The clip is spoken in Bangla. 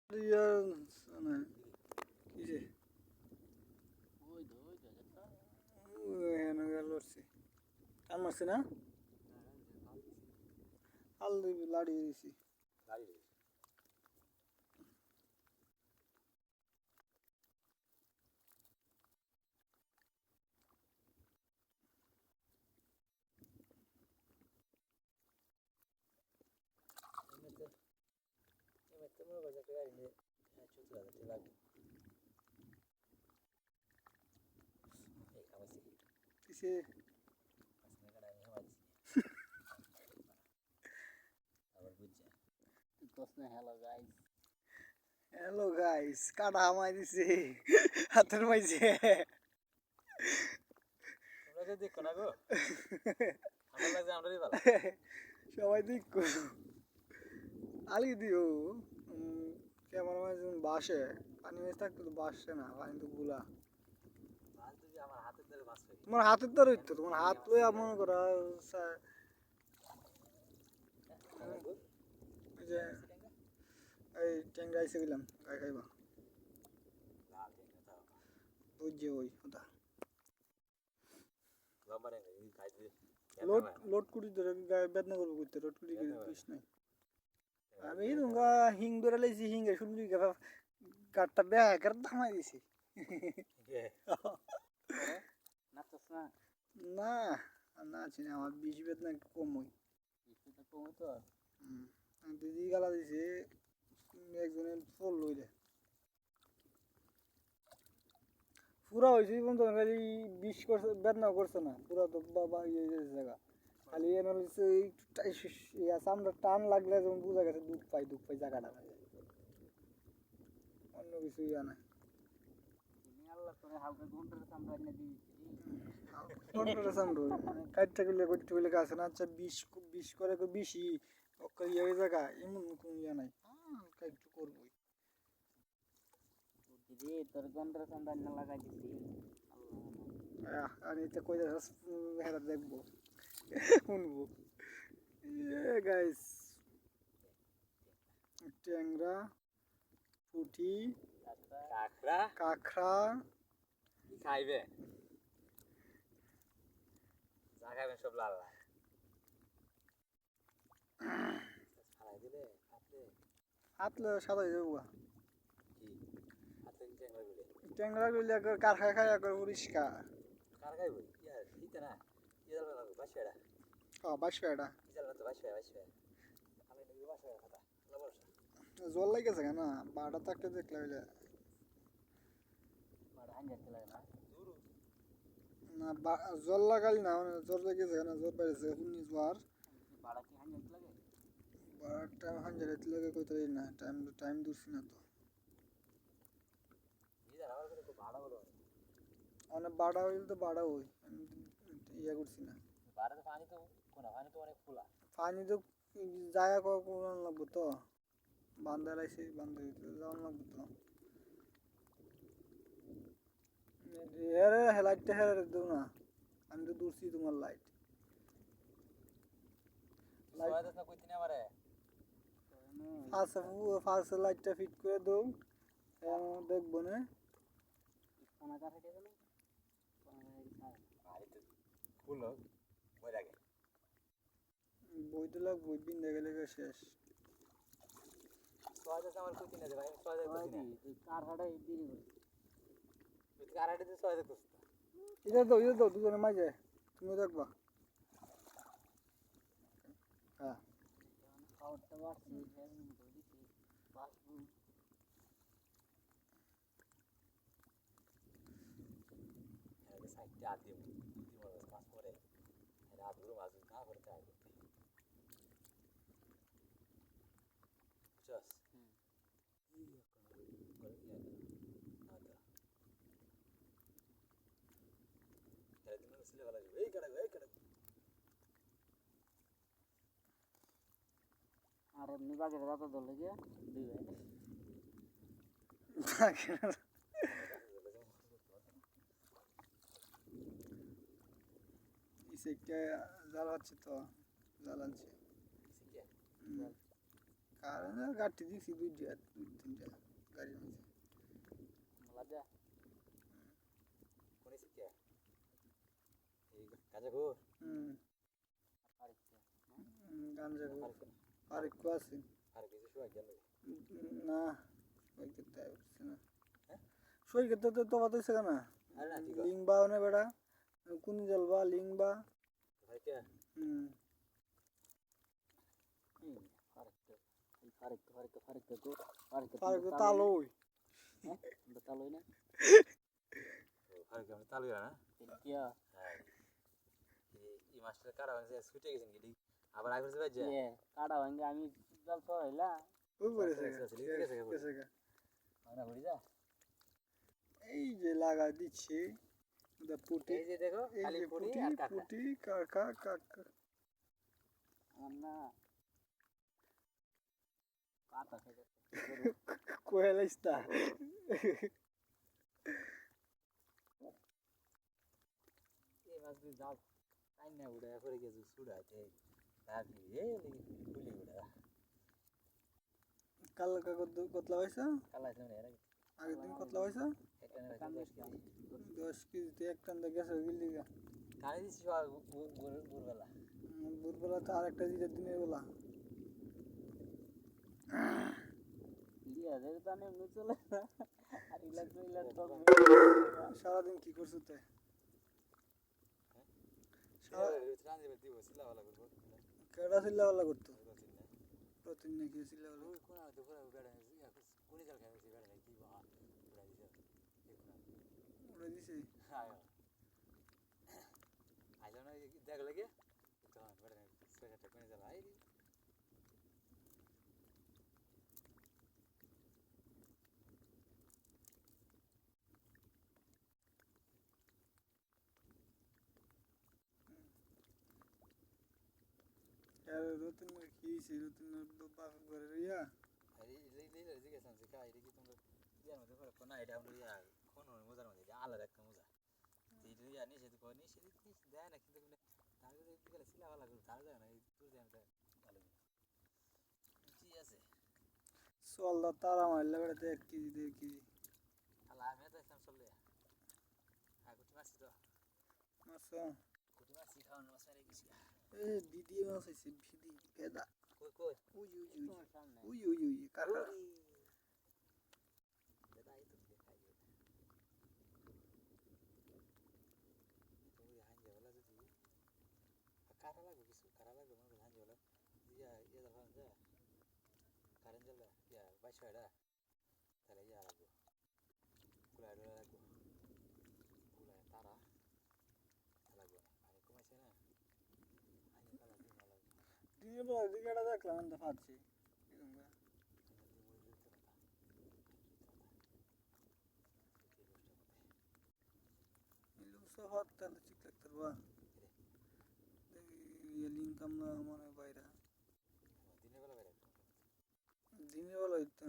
ইয়া না কিসে হেন গেল কাম আছে না আলু লাড়ি দিছি কিসে হ্যালো গাইস কাটা হামাই দিছে হাতের মাইছে দেখো না গো আমার লাগছে আমরাই ভালো সবাই দেখো আলি দিও ক্যামেরা মাঝে বাসে পানি মাছ থাকতে তো বাসছে না পানি তো গুলা আমার হাতের ধরে মাছ পাই তোমার হাতের দ্বারা হইতো তোমার হাত লইয়া মনে করো যে এই ট্যাংরা এসে গেলাম গায়ে খাইবা বুঝছে ওই ওটা লোড লোড কুড়ি ধরে গায়ে বেদনা করবো করতে লোড কুড়ি বিষ নাই আমি তোমরা হিং ধরে লাইছি হিং শুনবি গাটটা বেয়া করে থামাই দিছি না না চিনি আমার বিষ বেদনা একটু কম হয় দিদি গালা দিছে একজনের ফল লইলে পুরা হয়েছে কিন্তু খালি বিষ করছে বেদনা করছে না পুরা তো বাবা ইয়ে জায়গা খালি আমরা টান লাগলে যেমন বোঝা গেছে দুধ পাই জায়গাটা অন্য কিছু ইয়া নাই কাটতে গেলে করতে গেলে গাছ না আচ্ছা বিষ করে বেশি ইয়ে জায়গা এমন কোন ইয়া নাই একটু করবোই তোর গন্ডার চান্দার না লাগাই দিছি আমি তো কই হেরা দেখবো শুনবো গাইস ট্যাংরা পুঁটি কাঁকড়া কি খাইবে যা খাইবেন সব লাল লাল ফালাই দিলে হাতলে সাদাই যাবো কি হাতে ট্যাংরা গুলে ট্যাংরা গুলি কার খাই খাই পরিষ্কার কার খাইব ইয়ার দিতে না ইয়ার না বাসেড়া বাসা ইজাল না তো বাসে আমি নই বাসে কথা লবস জল লাগেছে কেন বাড়া থাকলে দেখলে হইলে মার হাঞ্জাতে লাগে না না জল লাগালি না মানে জোর লেগেছে কেন জোর বেড়েছে হুনি জোয়ার বাড়া কি হাঞ্জাতে লাগে বাড়াটা হাঞ্জাতে লাগে কইতে না টাইম দিছি না তো ইজাল আমার করে খুব ভাড়া হলো অনেক বাড়া হইলে তো বাড়া হই আমি ইয়া করছি না বাড়াতে পানি তো কোনা পানি তো অনেক খোলা পানি তো জায়গা কোন লাগবো তো বান্ধা রাইছে বান্ধা যাওয়ার লাগবো তো লাইটটা হেরে দেবো না আমি তো দূরছি তোমার লাইট সোয়াদাস না কইতি না আমারে ফার্স্ট লাইটটা ফিট করে দাও দেখবো না খানা কাটে দেবে না বাড়িতে খুলো মই লাগে বইতে লাগবো বিন্দা গেলে শেষ সোয়াদাস আমার কইতি না ভাই সোয়াদাস কইতি না কার হাড়ে দিলি তুই কার হাড়ে দিস সোয়াদাস কইছ এটা দাও দুজনে মাঝে তুমিও দেখবা হ্যাঁ খাওয়াটা বাড়ছে বাসবু এর সাইডটা আদি দিমর পাস করে এর আদুর মাঝে না করতে আগে জাস আর এমনি বাগের রাত ধরলে গিয়ে দুই ইসেকটা জাল হচ্ছে তো জাল আনছে কারণ গাড়ি দিচ্ছি দুই তিনটা গাঁজা ঘুর গাঞ্জা আর একটু আছে আর কিছু শুয়ে গেল না ওই করতে পারছি না সই করতে তো তো বাতাইছে না আরে না ঠিক লিংবা না বেড়া কোন জলবা লিংবা ভাই কে আর তালই তালই না আর কি আমরা তালু না কিয়া হ্যাঁ এই মাস্টার কারা হইছে ছুটে গেছেন কি আবার আগে যাবে যে কাটা ভাঙ্গে আমি জল তো হইলা ওই পড়েছে গেছে না ঘুরি যা এই যে লাগা দিচ্ছে দা পুটি এই যে দেখো এই খালি যে পুরি পুটি আর কাকা পুটি কাকা কাকা না কাটা খেতে কোয়েলাইস্তা এই মাছ দুই যাও তাই না উড়ে করে গেছে সুড়াতে ভাবি এ খুলি উড়া কাল কতলা হইছে কালা আছে না এর আগের দিন কতলা হইছে একটা না 10 কেজিতে এক টান দা গেছে গিল দিগা কানে দিছি গুরবেলা বুধবেলা তো আরেকটা দিতে দিনের বেলা লিয়া দে তানে নো চলে আর ইলা তো সারাদিন কি করছো তে রান দেবে দিব সিলাওয়ালা করব কেডা সিল্লাওয়ালা করতো প্রতিদিন নাকি সিল্লাওয়ালা ওই কোন তো পুরো বেড়া কোনি জাল খাইছি বেড়া নাকি বা পুরা দিছে উড়ে দিছে আয় আইলো না দেখ লাগে তো বেড়া সেটা কোনি জাল আইরি আর রতন কি হইছে রতন বাপ ঘরে রইয়া আরে লেলে জিজ্ঞাসা আছে কা এটা কি তোমরা ইয়ার মধ্যে করে কোন আইডিয়া আমরা ইয়া কোন মজার মধ্যে আলাদা একটা মজা এই যে ইয়া নিষেধ করে নিষেধ দেয় না কিন্তু তার গেলে সিলাওয়ালা করে তার যায় না এই তোর যায় না ভালো কি আছে সোয়ালদা তারা মারলে বেড়াতে 1 কেজি 1.5 কেজি আল্লাহ আমি তো একদম চলে কুটি মাছি তো মাছা কুটি মাছি খাওয়ানো মাছ মেরে গেছি এ দিদি মাছ হইছে ভিদি ভেদা কই কই উই উই উই তোমার সামনে উই উই উই কাকা বেদাই তো দেখাই দিও তুমি হাঙ্গে বলা যদি কারা লাগবে কিছু কারা লাগবে মানে হাঙ্গে বলা ইয়া ইয়া ধরন যা কারেন্ট জ্বলে ইয়া বাইশটা তাহলে ইয়া লাগবে কুলা ডলা লাগবে কুলা তারা লাগবে না পানি কমাইছে না হাঙ্গে কালা দিন লাগবে দিদি বল দিগাটা দেখলাম আন্দা ফাটছে এরকম ইলু সহাত তাহলে ঠিক লাগতে বা ये लिंक আমরা মানে বাইরা দিনের বেলা বের দিনের বেলা হইতো